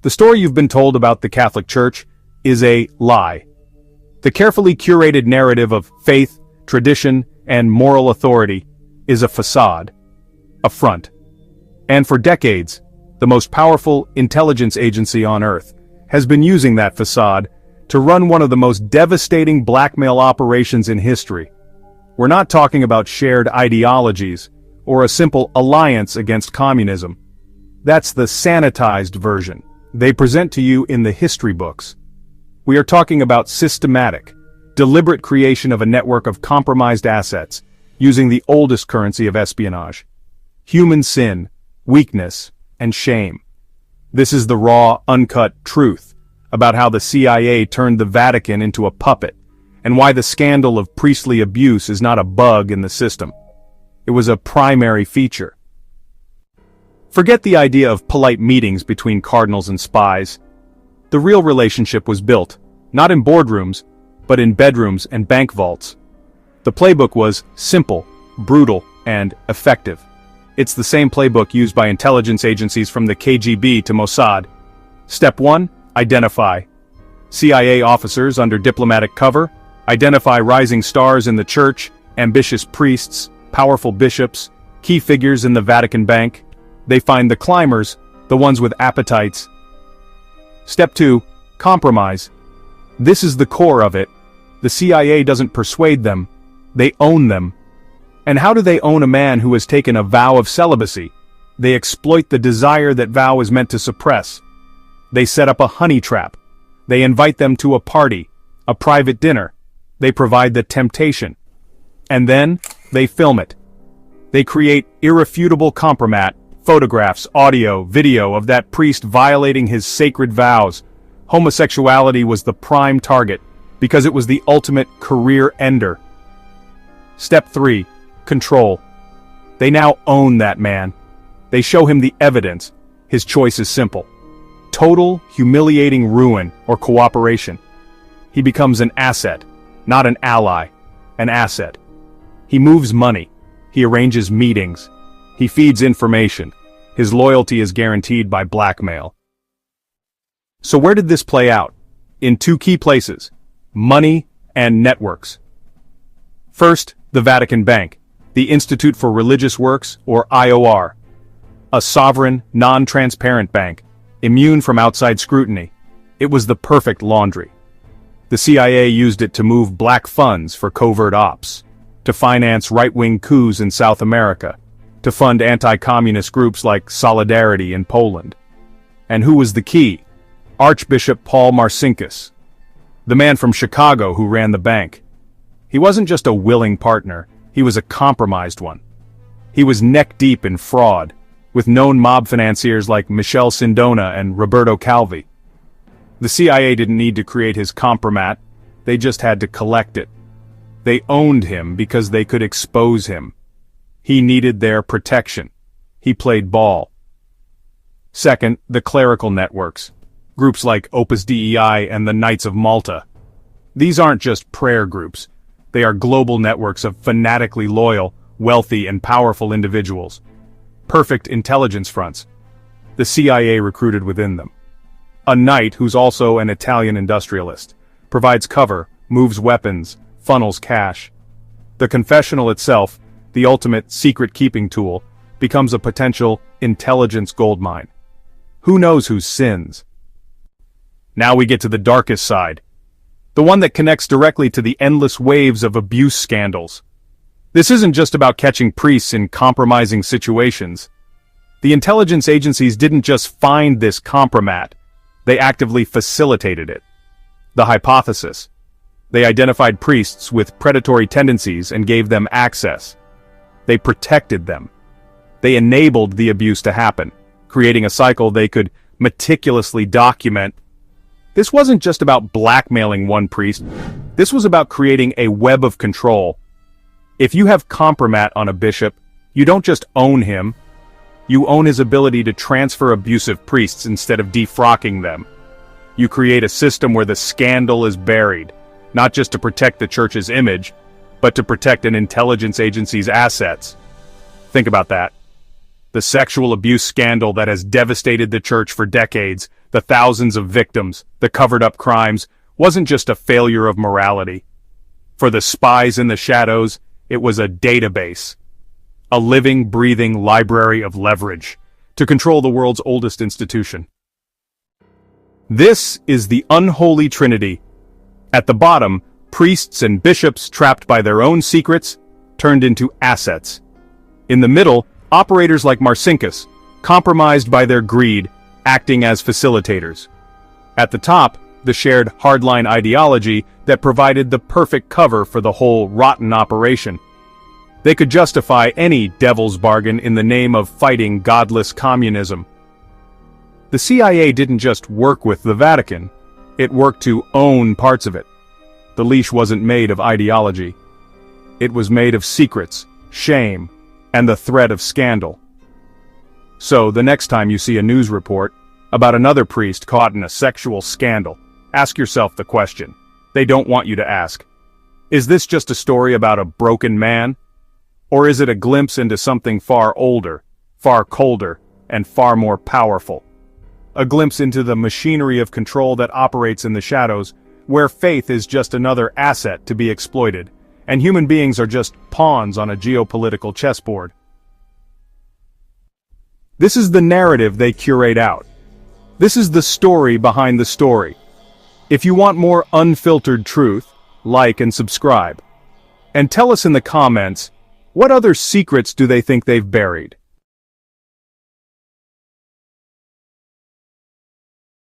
The story you've been told about the Catholic Church is a lie. The carefully curated narrative of faith, tradition, and moral authority is a facade, a front. And for decades, the most powerful intelligence agency on Earth has been using that facade to run one of the most devastating blackmail operations in history. We're not talking about shared ideologies or a simple alliance against communism. That's the sanitized version they present to you in the history books. We are talking about systematic, deliberate creation of a network of compromised assets using the oldest currency of espionage: human sin, weakness, and shame. This is the raw, uncut truth about how the CIA turned the Vatican into a puppet, and why the scandal of priestly abuse is not a bug in the system. It was a primary feature. Forget the idea of polite meetings between cardinals and spies. The real relationship was built, not in boardrooms, but in bedrooms and bank vaults. The playbook was simple, brutal, and effective. It's the same playbook used by intelligence agencies from the KGB to Mossad. Step 1, identify. CIA officers under diplomatic cover identify rising stars in the church, ambitious priests, powerful bishops, key figures in the Vatican Bank. They find the climbers, the ones with appetites. Step 2, compromise. This is the core of it. The CIA doesn't persuade them, they own them. And how do they own a man who has taken a vow of celibacy? They exploit the desire that vow is meant to suppress. They set up a honey trap. They invite them to a party, a private dinner. They provide the temptation. And then, they film it. They create irrefutable kompromat, photographs, audio, video of that priest violating his sacred vows. Homosexuality was the prime target, because it was the ultimate career ender. Step 3, control. They now own that man. They show him the evidence. His choice is simple: total, humiliating ruin or cooperation. He becomes an asset, not an ally, an asset. He moves money. He arranges meetings. He feeds information. His loyalty is guaranteed by blackmail. So where did this play out? In two key places: money and networks. First, the Vatican Bank, the Institute for Religious Works, or IOR. A sovereign, non-transparent bank, immune from outside scrutiny. It was the perfect laundry. The CIA used it to move black funds for covert ops, to finance right-wing coups in South America, to fund anti-communist groups like Solidarity in Poland. And who was the key? Archbishop Paul Marcinkus, the man from Chicago who ran the bank. He wasn't just a willing partner, he was a compromised one. He was neck-deep in fraud, with known mob financiers like Michel Sindona and Roberto Calvi. The CIA didn't need to create his kompromat, they just had to collect it. They owned him because they could expose him. He needed their protection. He played ball. Second, the clerical networks. Groups like Opus Dei and the Knights of Malta. These aren't just prayer groups. They are global networks of fanatically loyal, wealthy, and powerful individuals. Perfect intelligence fronts. The CIA recruited within them. A knight who's also an Italian industrialist, provides cover, moves weapons, funnels cash. The confessional itself, the ultimate secret-keeping tool, becomes a potential intelligence goldmine. Who knows whose sins? Now we get to the darkest side. The one that connects directly to the endless waves of abuse scandals. This isn't just about catching priests in compromising situations. The intelligence agencies didn't just find this kompromat, they actively facilitated it. The hypothesis: they identified priests with predatory tendencies and gave them access. They protected them. They enabled the abuse to happen, creating a cycle they could meticulously document. This wasn't just about blackmailing one priest, this was about creating a web of control. If you have kompromat on a bishop, you don't just own him, you own his ability to transfer abusive priests instead of defrocking them. You create a system where the scandal is buried, not just to protect the church's image, but to protect an intelligence agency's assets. Think about that. The sexual abuse scandal that has devastated the church for decades, the thousands of victims, the covered-up crimes, wasn't just a failure of morality. For the spies in the shadows, it was a database. A living, breathing library of leverage to control the world's oldest institution. This is the unholy trinity. At the bottom, priests and bishops trapped by their own secrets, turned into assets. In the middle, operators like Marcinkus, compromised by their greed, acting as facilitators. At the top, the shared hardline ideology that provided the perfect cover for the whole rotten operation. They could justify any devil's bargain in the name of fighting godless communism. The CIA didn't just work with the Vatican, it worked to own parts of it. The leash wasn't made of ideology. It was made of secrets, shame, and the threat of scandal. So, the next time you see a news report about another priest caught in a sexual scandal, ask yourself the question they don't want you to ask. Is this just a story about a broken man? Or is it a glimpse into something far older, far colder, and far more powerful? A glimpse into the machinery of control that operates in the shadows, where faith is just another asset to be exploited, and human beings are just pawns on a geopolitical chessboard. This is the narrative they curate out. This is the story behind the story. If you want more unfiltered truth, like and subscribe. And tell us in the comments, what other secrets do they think they've buried?